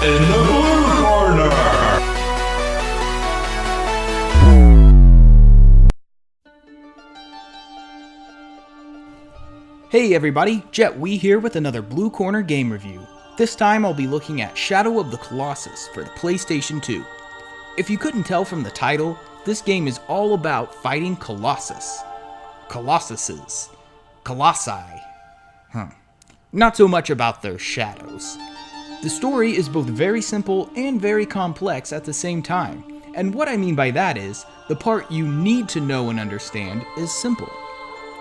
in the blue corner. Hey everybody, Jet Wee here with another Blue Corner game review. This time I'll be looking at Shadow of the Colossus for the PlayStation 2. If you couldn't tell from the title, this game is all about fighting Colossus. Colossuses. Colossi. Not so much about their shadows. The story is both very simple and very complex at the same time, and what I mean by that is, the part you need to know and understand is simple.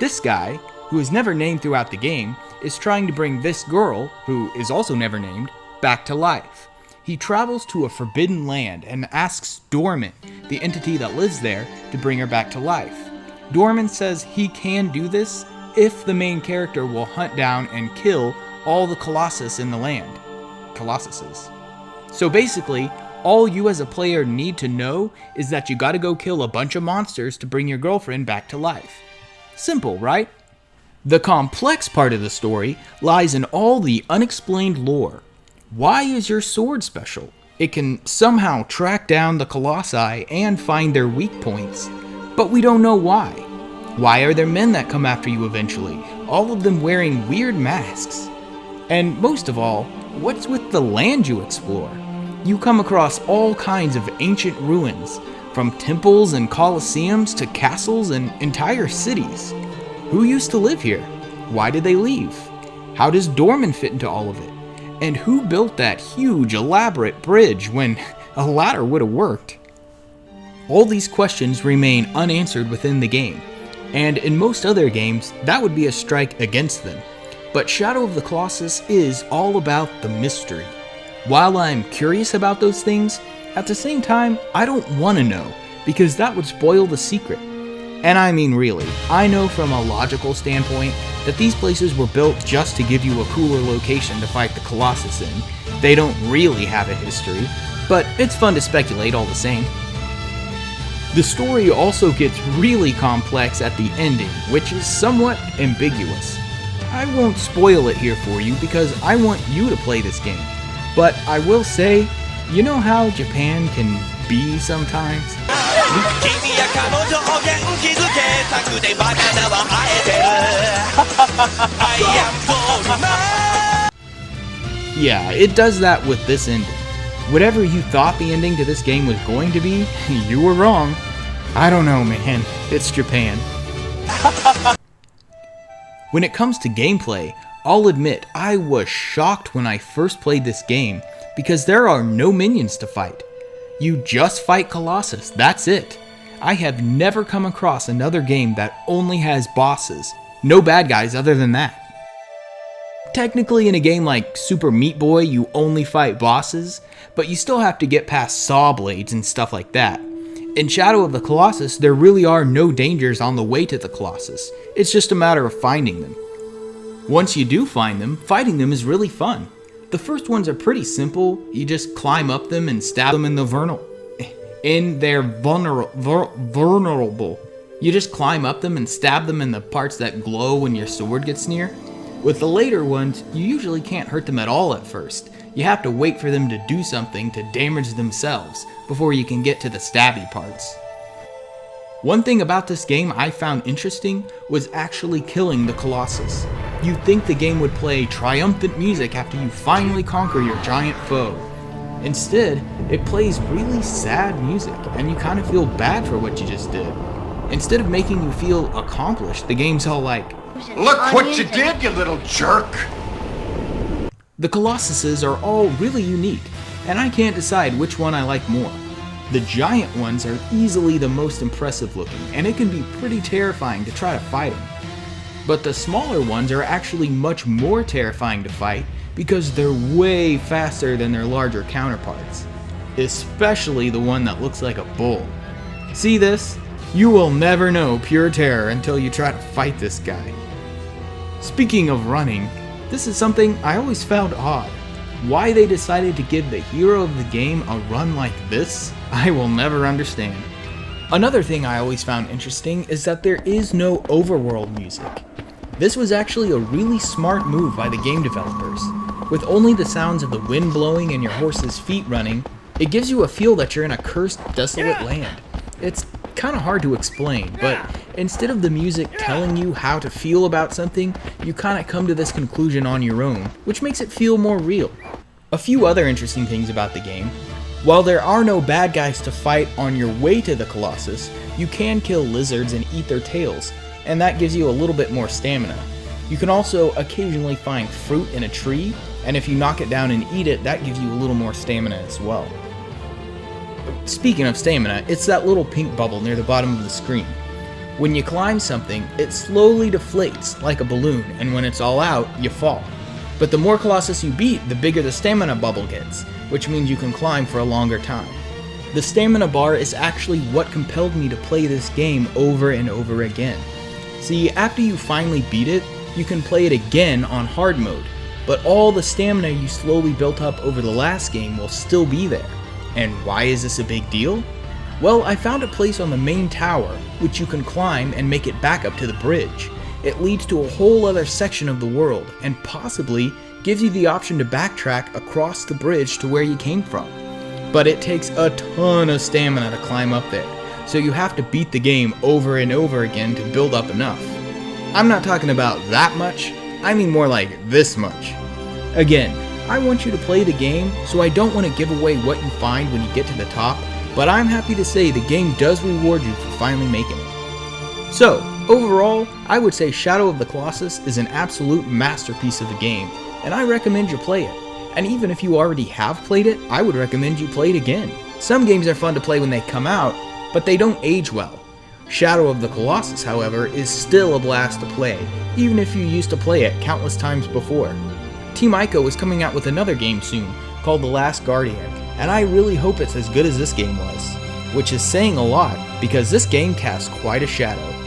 This guy, who is never named throughout the game, is trying to bring this girl, who is also never named, back to life. He travels to a forbidden land and asks Dormant, the entity that lives there, to bring her back to life. Dormant says he can do this if the main character will hunt down and kill all the Colossus in the land. Colossuses. So basically, all you as a player need to know is that you gotta go kill a bunch of monsters to bring your girlfriend back to life. Simple, right? The complex part of the story lies in all the unexplained lore. Why is your sword special? It can somehow track down the Colossi and find their weak points, but we don't know why. Why are there men that come after you eventually, all of them wearing weird masks? And most of all, what's with the land you explore? You come across all kinds of ancient ruins, from temples and colosseums to castles and entire cities. Who used to live here? Why did they leave? How does Dorman fit into all of it? And who built that huge, elaborate bridge when a ladder would have worked? All these questions remain unanswered within the game, and in most other games, that would be a strike against them. But Shadow of the Colossus is all about the mystery. While I'm curious about those things, at the same time, I don't want to know, because that would spoil the secret. And I mean really, I know from a logical standpoint that these places were built just to give you a cooler location to fight the Colossus in. They don't really have a history, but it's fun to speculate all the same. The story also gets really complex at the ending, which is somewhat ambiguous. I won't spoil it here for you because I want you to play this game. But I will say, you know how Japan can be sometimes? Yeah, it does that with this ending. Whatever you thought the ending to this game was going to be, you were wrong. I don't know, man. It's Japan. When it comes to gameplay, I'll admit I was shocked when I first played this game because there are no minions to fight. You just fight Colossus, that's it. I have never come across another game that only has bosses. No bad guys other than that. Technically in a game like Super Meat Boy you only fight bosses, but you still have to get past saw blades and stuff like that. In Shadow of the Colossus there really are no dangers on the way to the Colossus. It's just a matter of finding them. Once you do find them, fighting them is really fun. The first ones are pretty simple. You just climb up them and stab them in the vulnerable. You just climb up them and stab them in the parts that glow when your sword gets near. With the later ones, you usually can't hurt them at all at first. You have to wait for them to do something to damage themselves before you can get to the stabby parts. One thing about this game I found interesting was actually killing the Colossus. You'd think the game would play triumphant music after you finally conquer your giant foe. Instead, it plays really sad music, and you kind of feel bad for what you just did. Instead of making you feel accomplished, the game's all like, Look what you did, you little jerk! The Colossuses are all really unique, and I can't decide which one I like more. The giant ones are easily the most impressive looking, and it can be pretty terrifying to try to fight them. But the smaller ones are actually much more terrifying to fight because they're way faster than their larger counterparts. Especially the one that looks like a bull. See this? You will never know pure terror until you try to fight this guy. Speaking of running, this is something I always found odd. Why they decided to give the hero of the game a run like this, I will never understand. Another thing I always found interesting is that there is no overworld music. This was actually a really smart move by the game developers. With only the sounds of the wind blowing and your horse's feet running, it gives you a feel that you're in a cursed, desolate land. It's kind of hard to explain, but instead of the music telling you how to feel about something, you kind of come to this conclusion on your own, which makes it feel more real. A few other interesting things about the game. While there are no bad guys to fight on your way to the Colossus, you can kill lizards and eat their tails, and that gives you a little bit more stamina. You can also occasionally find fruit in a tree, and if you knock it down and eat it, that gives you a little more stamina as well. Speaking of stamina, it's that little pink bubble near the bottom of the screen. When you climb something, it slowly deflates like a balloon, and when it's all out, you fall. But the more Colossus you beat, the bigger the stamina bubble gets, which means you can climb for a longer time. The stamina bar is actually what compelled me to play this game over and over again. See, after you finally beat it, you can play it again on hard mode, but all the stamina you slowly built up over the last game will still be there. And why is this a big deal? Well, I found a place on the main tower, which you can climb and make it back up to the bridge. It leads to a whole other section of the world, and possibly gives you the option to backtrack across the bridge to where you came from. But it takes a ton of stamina to climb up there, so you have to beat the game over and over again to build up enough. I'm not talking about that much, I mean more like this much. Again, I want you to play the game, so I don't want to give away what you find when you get to the top, but I'm happy to say the game does reward you for finally making it. So, overall, I would say Shadow of the Colossus is an absolute masterpiece of a game, and I recommend you play it. And even if you already have played it, I would recommend you play it again. Some games are fun to play when they come out, but they don't age well. Shadow of the Colossus, however, is still a blast to play, even if you used to play it countless times before. Team Ico is coming out with another game soon, called The Last Guardian, and I really hope it's as good as this game was. Which is saying a lot, because this game casts quite a shadow.